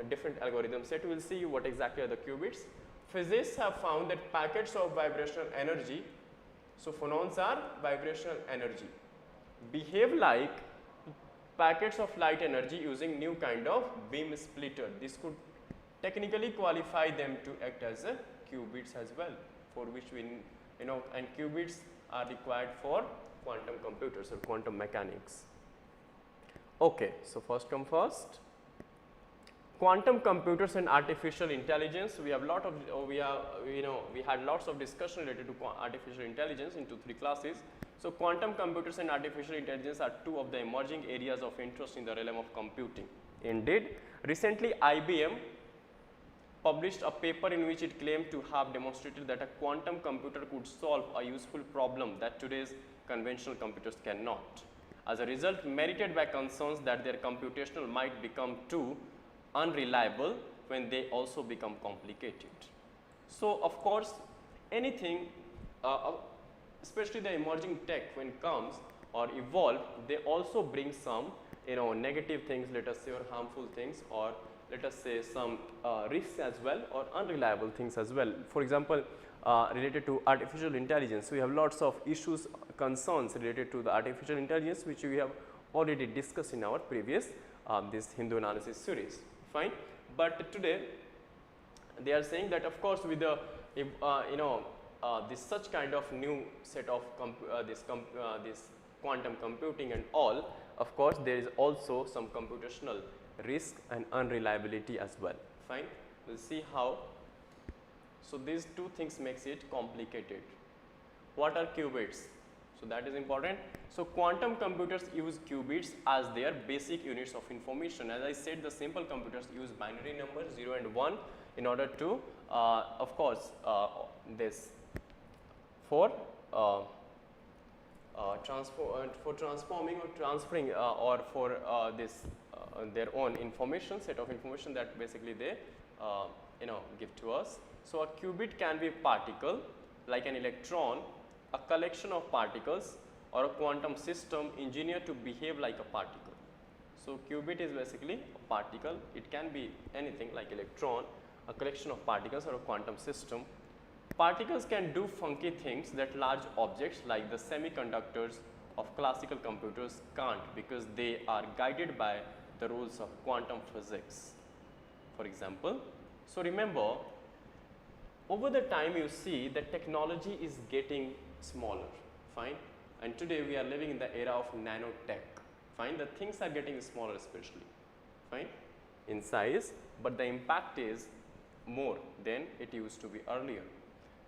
different algorithm set. We will see what exactly are the qubits. Physicists have found that packets of vibrational energy, so phonons are vibrational energy, behave like packets of light energy using new kind of beam splitter. This could technically qualify them to act as a qubits as well, for which we and qubits are required for quantum computers or quantum mechanics. Okay, so first come first, quantum computers and artificial intelligence. We have we had lots of discussion related to artificial intelligence in 2-3 classes. So quantum computers and artificial intelligence are two of the emerging areas of interest in the realm of computing. Indeed, recently IBM published a paper in which it claimed to have demonstrated that a quantum computer could solve a useful problem that today's conventional computers cannot. As a result, merited by concerns that their computational might become too unreliable when they also become complicated. So of course, anything especially the emerging tech, when it comes or evolve, they also bring some negative things, let us say, or harmful things, or let us say some risks as well, or unreliable things as well. For example, related to artificial intelligence, we have lots of issues, concerns related to the artificial intelligence, which we have already discussed in our previous this Hindu analysis series. Fine, but today they are saying that of course with the this such kind of new set of this quantum computing and all, of course there is also some computational risk and unreliability as well. Fine, we'll see how. So these two things makes it complicated. What are qubits? So that is important. So quantum computers use qubits as their basic units of information. As I said, the simple computers use binary numbers 0 and 1 in order to of course this for transforming or transferring or for this their own information, set of information that basically they give to us. So a qubit can be a particle like an electron, a collection of particles, or a quantum system engineered to behave like a particle. So qubit is basically a particle. It can be anything like electron, a collection of particles, or a quantum system. Particles can do funky things that large objects like the semiconductors of classical computers can't, because they are guided by the rules of quantum physics, for example. So remember, over the time you see that technology is getting smaller, fine, and today we are living in the era of nanotech, fine. The things are getting smaller, especially, fine, in size, but the impact is more than it used to be earlier.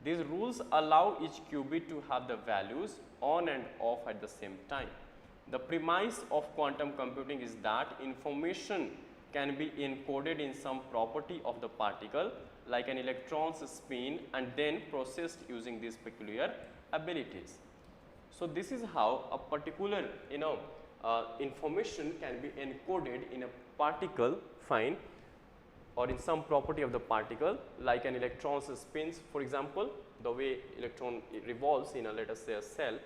These rules allow each qubit to have the values on and off at the same time. The premise of quantum computing is that information can be encoded in some property of the particle, like an electron's spin, and then processed using these peculiar abilities. So this is how a particular information can be encoded in a particle, fine, or in some property of the particle, like an electron's spins, for example, the way electron revolves in a, let us say, a cell,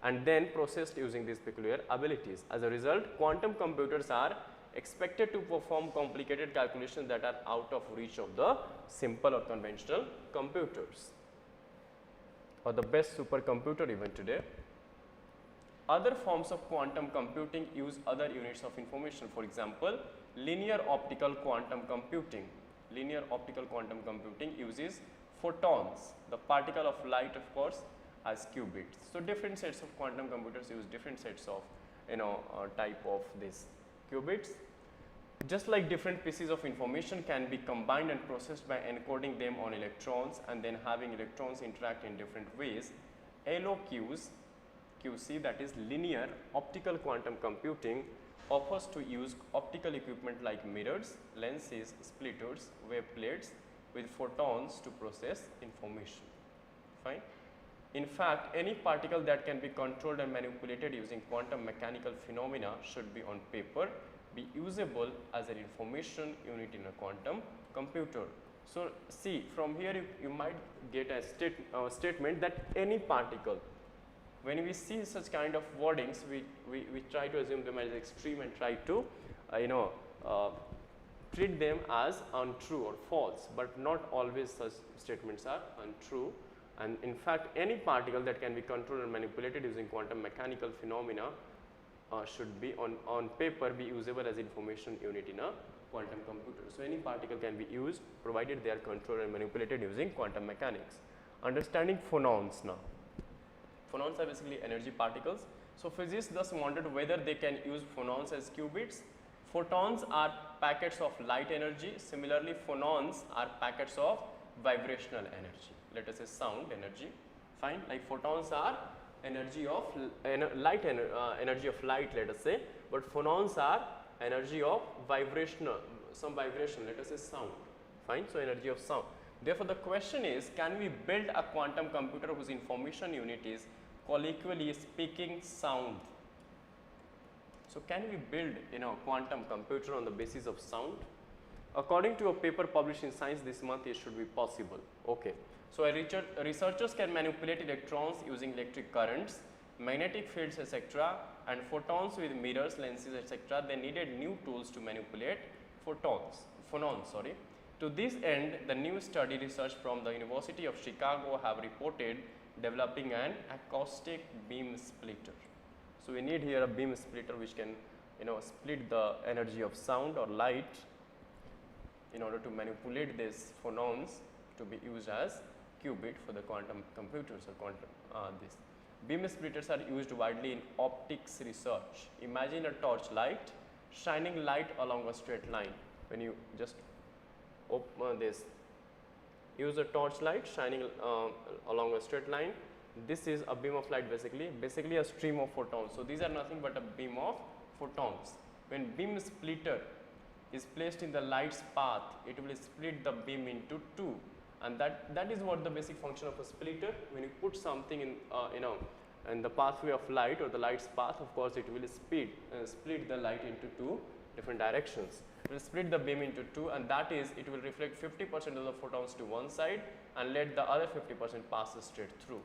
and then processed using these peculiar abilities. As a result, quantum computers are expected to perform complicated calculations that are out of reach of the simple or conventional computers, or the best supercomputer even today. Other forms of quantum computing use other units of information. For example, linear optical quantum computing. Linear optical quantum computing uses photons, the particle of light, of course, as qubits. So different sets of quantum computers use different sets of type of these qubits. Just like different pieces of information can be combined and processed by encoding them on electrons and then having electrons interact in different ways, QC, that is linear optical quantum computing, offers to use optical equipment like mirrors, lenses, splitters, wave plates, with photons to process information. Fine. In fact, any particle that can be controlled and manipulated using quantum mechanical phenomena should be on paper be usable as an information unit in a quantum computer. So, see from here you might get a statement that any particle, when we see such kind of wordings, we try to assume them as extreme and try to treat them as untrue or false, but not always such statements are untrue. And in fact, any particle that can be controlled and manipulated using quantum mechanical phenomena should be on paper be usable as information unit in a quantum computer. So, any particle can be used provided they are controlled and manipulated using quantum mechanics. Understanding phonons now. Phonons are basically energy particles. So, physicists thus wondered whether they can use phonons as qubits. Photons are packets of light energy. Similarly, phonons are packets of vibrational energy. Let us say sound energy. Fine, like photons are energy of energy of light, let us say, but phonons are energy of vibrational, some vibration, let us say sound. Fine, so energy of sound. Therefore, the question is, can we build a quantum computer whose information unit is, colloquially speaking, sound? So, can we build quantum computer on the basis of sound? According to a paper published in Science this month, it should be possible. Okay. So, researchers can manipulate electrons using electric currents, magnetic fields, etc., and photons with mirrors, lenses, etc. They needed new tools to manipulate phonons. To this end, the new study research from the University of Chicago have reported developing an acoustic beam splitter. So, we need here a beam splitter which can split the energy of sound or light in order to manipulate these phonons to be used as qubit for the quantum computers or quantum this. Beam splitters are used widely in optics research. Imagine a torchlight shining light along a straight line. When you just open this, use a torchlight shining along a straight line. This is a beam of light, basically a stream of photons. So, these are nothing but a beam of photons. When beam splitter is placed in the light's path, it will split the beam into two, and that is what the basic function of a splitter. When you put something in in the pathway of light or the light's path, of course it will split the light into two different directions. It will split the beam into two, and that is, it will reflect 50% of the photons to one side and let the other 50% pass straight through.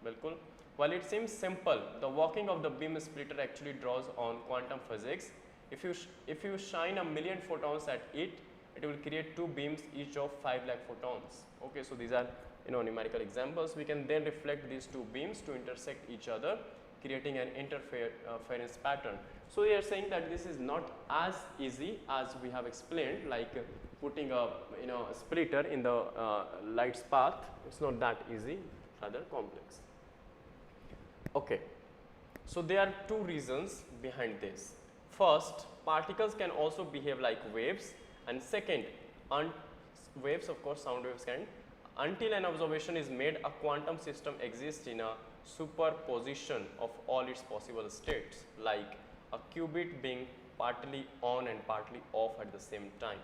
Bilkul. While it seems simple, the working of the beam splitter actually draws on quantum physics. If you shine 1,000,000 photons at it, it will create two beams each of 5 lakh photons. Okay, so these are numerical examples. We can then reflect these two beams to intersect each other, creating an interference pattern. So we are saying that this is not as easy as we have explained, like putting a a splitter in the light's path. It's not that easy, rather complex. Okay, so there are two reasons behind this. First, particles can also behave like waves, and second, waves, of course, sound waves kind. Until an observation is made, a quantum system exists in a superposition of all its possible states, like a qubit being partly on and partly off at the same time.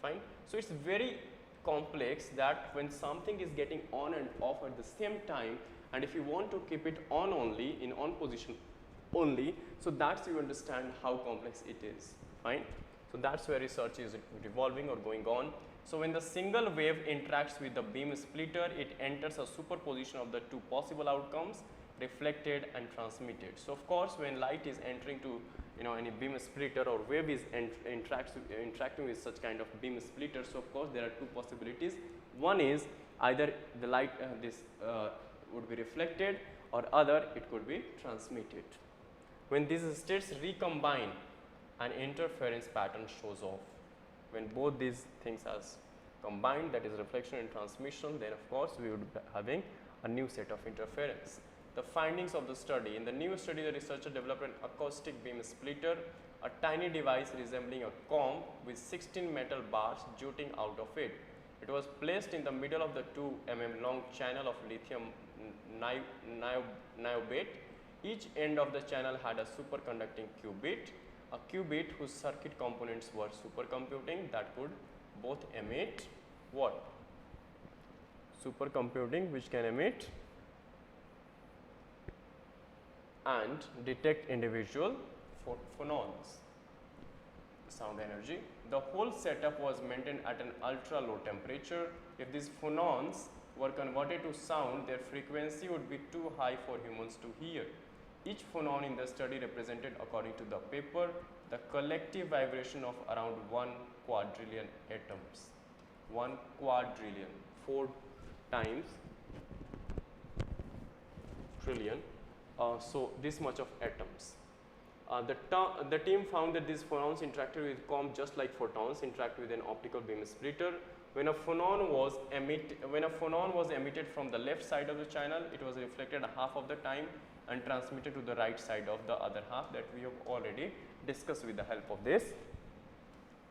Fine. So, it's very complex that when something is getting on and off at the same time, and if you want to keep it on only, in on position only, so that's you understand how complex it is. Fine. So, that's where research is revolving or going on. So, when the single wave interacts with the beam splitter, it enters a superposition of the two possible outcomes, reflected and transmitted. So, of course, when light is entering to any beam splitter, or wave is interacting with such kind of beam splitter, so of course there are two possibilities. One is either the light would be reflected, or other it could be transmitted. When these states recombine, an interference pattern shows off. When both these things are combined, that is reflection and transmission, then of course we would be having a new set of interference. The findings of the study. In the new study, the researcher developed an acoustic beam splitter, a tiny device resembling a comb with 16 metal bars jutting out of it. It was placed in the middle of the 2 mm long channel of lithium niobate. Each end of the channel had a superconducting qubit, a qubit whose circuit components were supercomputing that could both emit what? supercomputing which can emit and detect individual phonons, sound energy. The whole setup was maintained at an ultra low temperature. If these phonons were converted to sound, their frequency would be too high for humans to hear. Each phonon in the study represented, according to the paper, the collective vibration of around 1 quadrillion atoms. 1 quadrillion, 4 times trillion. So this much of atoms. The team found that these phonons interacted with COM just like photons interact with an optical beam splitter. When a phonon was emitted from the left side of the channel, it was reflected half of the time and transmitted to the right side of the other half, that we have already discussed with the help of this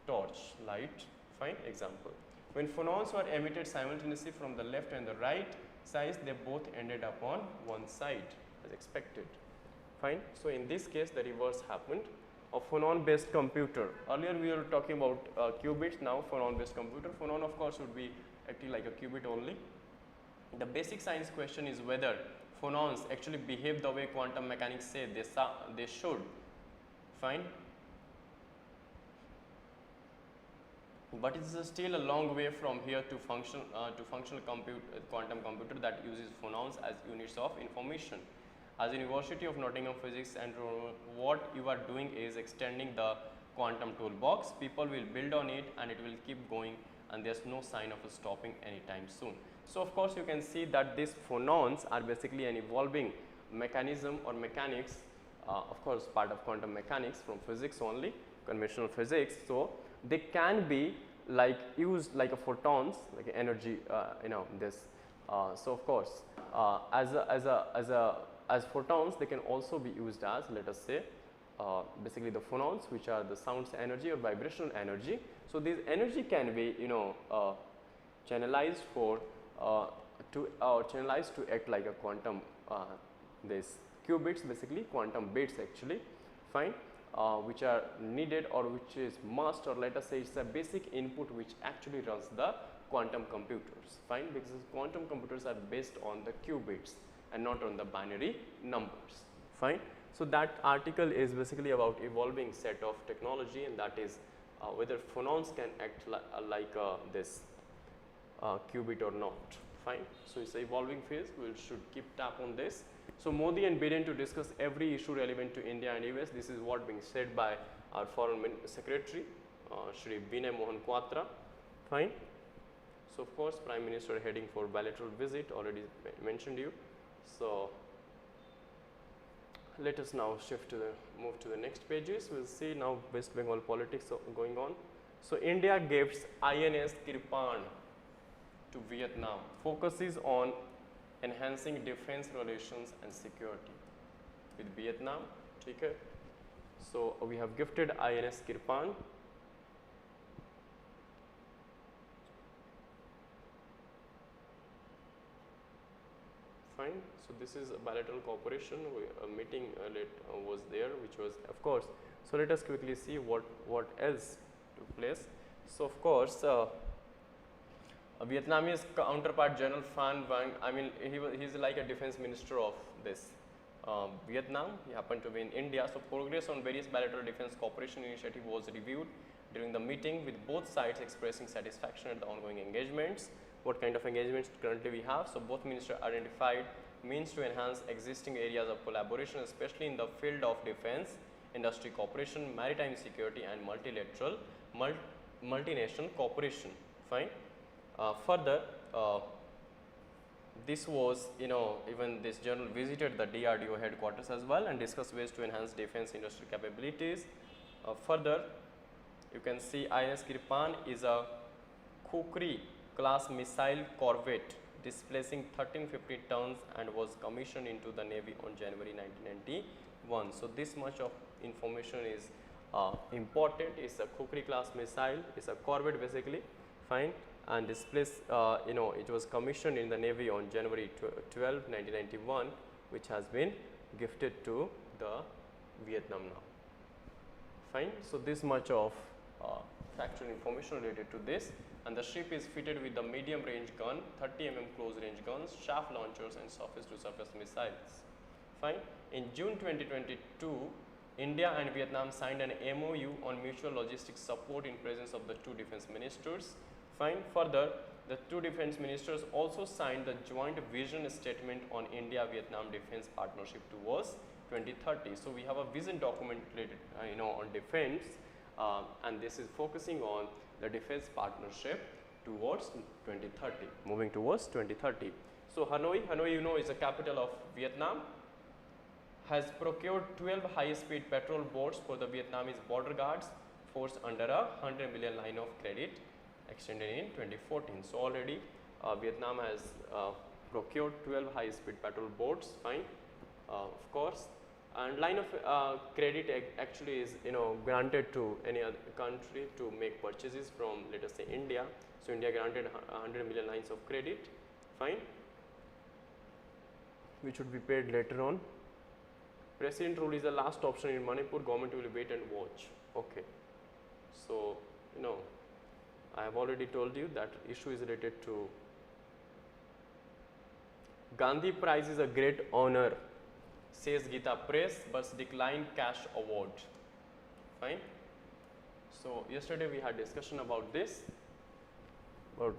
torch light. Fine. Example. When phonons were emitted simultaneously from the left and the right sides, they both ended up on one side as expected. Fine. So in this case the reverse happened. A phonon based computer, earlier we were talking about qubits, now phonon based computer. Phonon of course would be acting like a qubit only. The basic science question is whether phonons actually behave the way quantum mechanics say they should. Fine. But it is still a long way from here to functional quantum computer that uses phonons as units of information. As University of Nottingham Physics and what you are doing is extending the quantum toolbox. People will build on it and it will keep going, and there's no sign of stopping anytime soon. So of course you can see that these phonons are basically an evolving mechanism or mechanics, of course part of quantum mechanics from physics only, conventional physics. So they can be like used like a photons, like energy, this. So of course as photons they can also be used as, let us say, basically the phonons, which are the sound's energy or vibrational energy. So this energy can be channelized to act like a quantum, this qubits, basically quantum bits actually. Fine. Which are needed or which is must, or let us say it's a basic input which actually runs the quantum computers. Fine. Because quantum computers are based on the qubits and not on the binary numbers. Fine. So that article is basically about evolving set of technology, and that is whether phonons can act like this qubit or not. Fine. So it's an evolving phase. We should keep tap on this. So Modi and Biden to discuss every issue relevant to India and US. This is what being said by our Foreign Secretary, Shri Vinay Mohan Kwatra. Fine. So of course Prime Minister heading for bilateral visit, already mentioned you. So let us now move to the next pages. We'll see now West Bengal politics going on. So India gives INS Kirpan to Vietnam, focuses on enhancing defense relations and security with Vietnam. Okay. So we have gifted INS Kirpan. Fine. So this is a bilateral cooperation. A meeting was there, which was of course. So let us quickly see what else took place. So of course Vietnamese counterpart General Phan Vang, I mean he's like a defense minister of this Vietnam. He happened to be in India. So progress on various bilateral defense cooperation initiative was reviewed during the meeting, with both sides expressing satisfaction at the ongoing engagements. What kind of engagements currently we have? So both ministers identified means to enhance existing areas of collaboration, especially in the field of defense, industry cooperation, maritime security and multilateral multinational cooperation. Fine. Further, this was, even this journal visited the DRDO headquarters as well and discussed ways to enhance defense industry capabilities. Further, you can see INS Kirpan is a Kukri class missile corvette displacing 1350 tons and was commissioned into the Navy on January 1991. So this much of information is important. It's a Kukri class missile, it's a corvette basically. Fine. And this place, it was commissioned in the Navy on January 12, 1991, which has been gifted to the Vietnam now. Fine. So this much of factual information related to this. and the ship is fitted with the medium range gun, 30 close range guns, shaft launchers and surface to surface missiles. Fine. In June 2022, India and Vietnam signed an MOU on mutual logistics support in presence of the two defense ministers. Fine. Further, the two defense ministers also signed the joint vision statement on India-Vietnam defense partnership towards 2030. So we have a vision document related, on defense, and this is focusing on the defense partnership towards 2030, moving towards 2030. So Hanoi, is the capital of Vietnam, has procured 12 high-speed patrol boats for the Vietnamese border guards force under a 100 million line of credit extended in 2014. So already Vietnam has procured 12 high-speed patrol boats, fine, of course, and line of credit actually is granted to any other country to make purchases from, let us say, India. So India granted 100 million lines of credit, fine, which would be paid later on. President rule is the last option in Manipur. Government will wait and watch. Okay, so I have already told you that issue is related to Gandhi Prize is a great honor, says Gita Press, but decline cash award. Fine. So yesterday we had discussion about this, about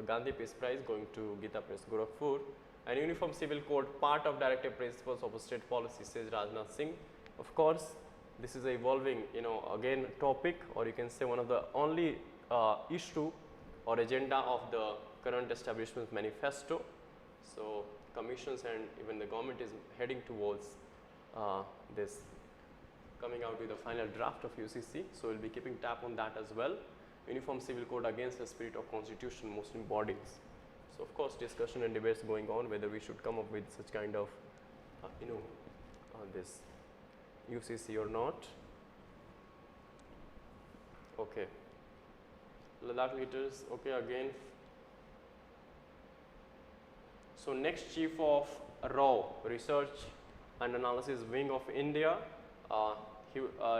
Gandhi Peace Prize going to Gita Press, Gorakhpur. And Uniform Civil Code, part of directive principles of a state policy, says Rajnath Singh. Of course, this is a evolving, again topic, or you can say one of the only issue or agenda of the current establishment manifesto. So commissions and even the government is heading towards this, coming out with the final draft of UCC. So we'll be keeping tab on that as well. Uniform Civil Code against the spirit of constitution, Muslim bodies. So of course discussion and debates going on whether we should come up with such kind of this UCC or not. Okay, Ladakh leaders. Okay, again. So next chief of RAW, Research and Analysis Wing of India,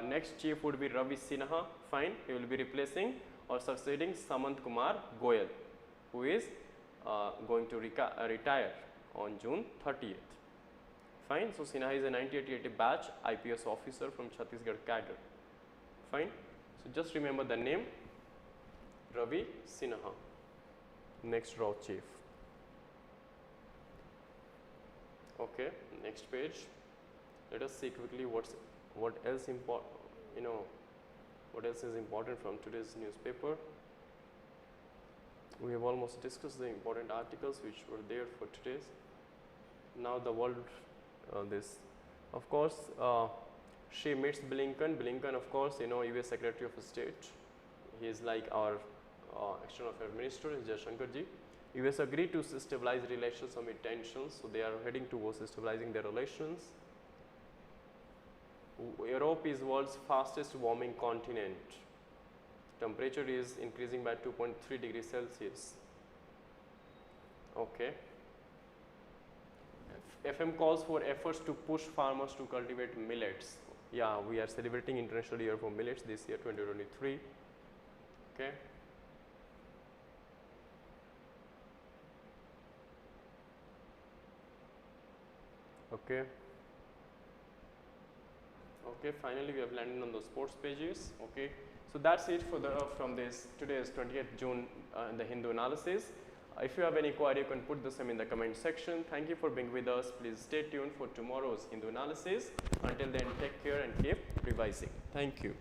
next chief would be Ravi Sinha. Fine, he will be replacing or succeeding Samant Kumar Goyal, who is going to retire on June 30th. Fine. So Sinha is a 1980 batch IPS officer from Chhattisgarh cadre. Fine. So just remember the name, Ravi Sinha, next RAW chief. Okay, next page. Let us see quickly what else what else is important from today's newspaper. We have almost discussed the important articles which were there for today's. Now the world, this, of course, she meets Blinken. Blinken, of course, US Secretary of State. He is like our External Affairs Minister, Jaishankarji. US agreed to stabilize relations amid tensions, so they are heading towards stabilizing their relations. Europe is world's fastest warming continent. Temperature is increasing by 2.3 degrees Celsius. Okay. FM calls for efforts to push farmers to cultivate millets. Yeah, we are celebrating International Year for Millets this year, 2023. Okay. Okay. Okay, finally we have landed on the sports pages. Okay, so that's it for the from this today's 20th June the Hindu analysis. If you have any query, you can put the same in the comment section. Thank you for being with us. Please stay tuned for tomorrow's Hindu analysis. Until then, take care and keep revising. Thank you.